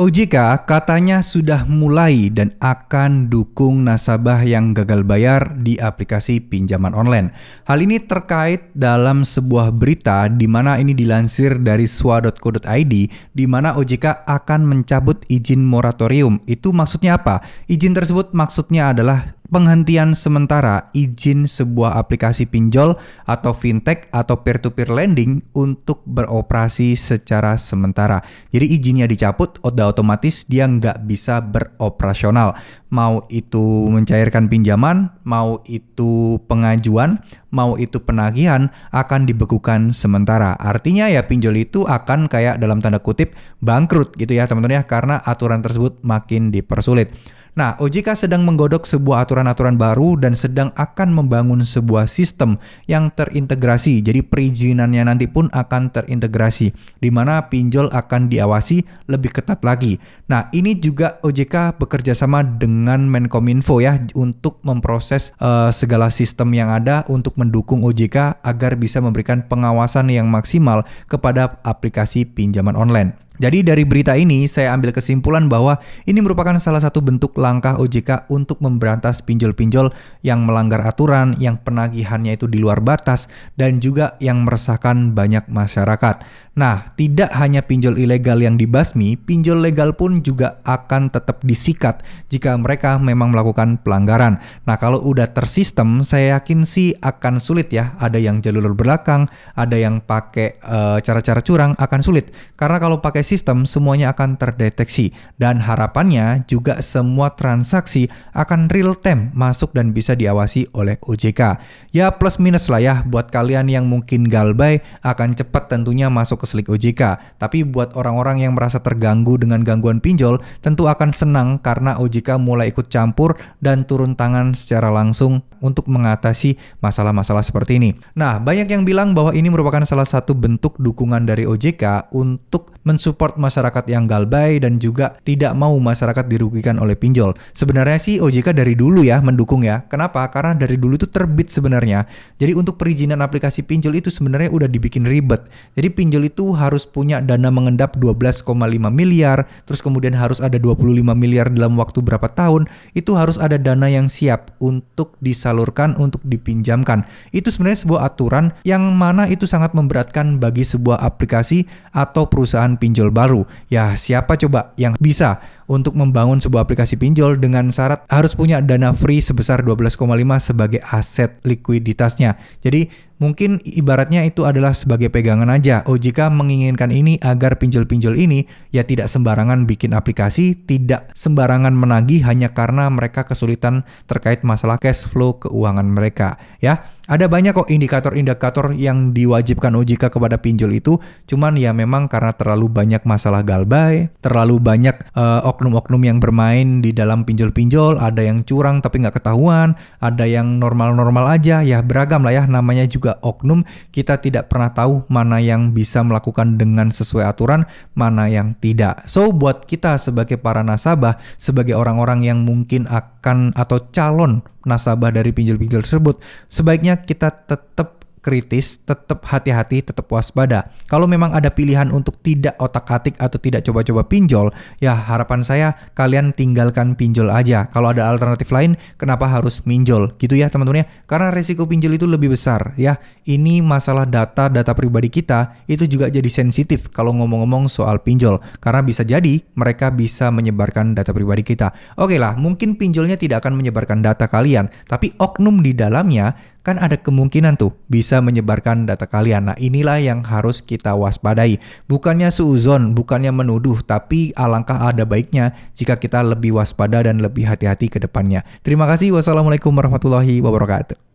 OJK katanya sudah mulai dan akan dukung nasabah yang gagal bayar di aplikasi pinjaman online. Hal ini terkait dalam sebuah berita di mana ini dilansir dari swa.co.id di mana OJK akan mencabut izin moratorium. Itu maksudnya apa? Izin tersebut maksudnya adalah penghentian sementara izin sebuah aplikasi pinjol atau fintech atau peer-to-peer lending untuk beroperasi secara sementara. Jadi izinnya dicabut, otomatis dia nggak bisa beroperasional. Mau itu mencairkan pinjaman, mau itu pengajuan, mau itu penagihan akan dibekukan sementara. Artinya ya pinjol itu akan kayak dalam tanda kutip bangkrut gitu ya teman-teman ya, karena aturan tersebut makin dipersulit. Nah, OJK sedang menggodok sebuah aturan-aturan baru dan sedang akan membangun sebuah sistem yang terintegrasi. Jadi perizinannya nanti pun akan terintegrasi, di mana pinjol akan diawasi lebih ketat lagi. Nah, ini juga OJK bekerja sama dengan Menkominfo ya untuk memproses segala sistem yang ada untuk mendukung OJK agar bisa memberikan pengawasan yang maksimal kepada aplikasi pinjaman online. Jadi dari berita ini saya ambil kesimpulan bahwa ini merupakan salah satu bentuk langkah OJK untuk memberantas pinjol-pinjol yang melanggar aturan, yang penagihannya itu di luar batas, dan juga yang meresahkan banyak masyarakat. Nah, tidak hanya pinjol ilegal yang dibasmi, pinjol legal pun juga akan tetap disikat jika mereka memang melakukan pelanggaran. Nah, kalau udah tersistem, saya yakin sih akan sulit ya. Ada yang jalur belakang, ada yang pakai cara-cara curang, akan sulit. Karena kalau pakai sistem semuanya akan terdeteksi dan harapannya juga semua transaksi akan real time masuk dan bisa diawasi oleh OJK. Ya plus minus lah ya buat kalian yang mungkin galbay akan cepat tentunya masuk ke selik OJK. Tapi buat orang-orang yang merasa terganggu dengan gangguan pinjol tentu akan senang karena OJK mulai ikut campur dan turun tangan secara langsung untuk mengatasi masalah-masalah seperti ini. Nah, banyak yang bilang bahwa ini merupakan salah satu bentuk dukungan dari OJK untuk mensupport masyarakat yang galbay dan juga tidak mau masyarakat dirugikan oleh pinjol. Sebenarnya sih OJK dari dulu ya mendukung ya. Kenapa? Karena dari dulu itu terbit sebenarnya. Jadi untuk perizinan aplikasi pinjol itu sebenarnya udah dibikin ribet. Jadi pinjol itu harus punya dana mengendap 12,5 miliar, terus kemudian harus ada 25 miliar dalam waktu berapa tahun. Itu harus ada dana yang siap untuk disalurkan, untuk dipinjamkan. Itu sebenarnya sebuah aturan yang mana itu sangat memberatkan bagi sebuah aplikasi atau perusahaan pinjol baru. Ya siapa coba yang bisa untuk membangun sebuah aplikasi pinjol dengan syarat harus punya dana free sebesar 12,5 sebagai aset likuiditasnya. Jadi mungkin ibaratnya itu adalah sebagai pegangan aja. OJK menginginkan ini agar pinjol-pinjol ini ya tidak sembarangan bikin aplikasi, tidak sembarangan menagih hanya karena mereka kesulitan terkait masalah cash flow keuangan mereka. Ya, ada banyak kok indikator-indikator yang diwajibkan OJK kepada pinjol itu. Cuman ya memang karena terlalu banyak masalah galbay, terlalu banyak oknum-oknum yang bermain di dalam pinjol-pinjol, ada yang curang tapi nggak ketahuan, ada yang normal-normal aja, ya beragam lah ya, namanya juga oknum. Kita tidak pernah tahu mana yang bisa melakukan dengan sesuai aturan, mana yang tidak. So buat kita sebagai para nasabah, sebagai orang-orang yang mungkin akan atau calon nasabah dari pinjol-pinjol tersebut, sebaiknya kita tetap kritis, tetap hati-hati, tetap waspada. Kalau memang ada pilihan untuk tidak otak-atik atau tidak coba-coba pinjol, ya harapan saya kalian tinggalkan pinjol aja. Kalau ada alternatif lain, kenapa harus minjol? Gitu ya teman-teman ya. Karena resiko pinjol itu lebih besar ya. Ini masalah data pribadi kita itu juga jadi sensitif kalau ngomong-ngomong soal pinjol. Karena bisa jadi mereka bisa menyebarkan data pribadi kita. Oke lah, mungkin pinjolnya tidak akan menyebarkan data kalian, tapi oknum di dalamnya kan ada kemungkinan tuh bisa menyebarkan data kalian. Nah inilah yang harus kita waspadai. Bukannya suuzon, bukannya menuduh, tapi alangkah ada baiknya jika kita lebih waspada dan lebih hati-hati ke depannya. Terima kasih. Wassalamualaikum warahmatullahi wabarakatuh.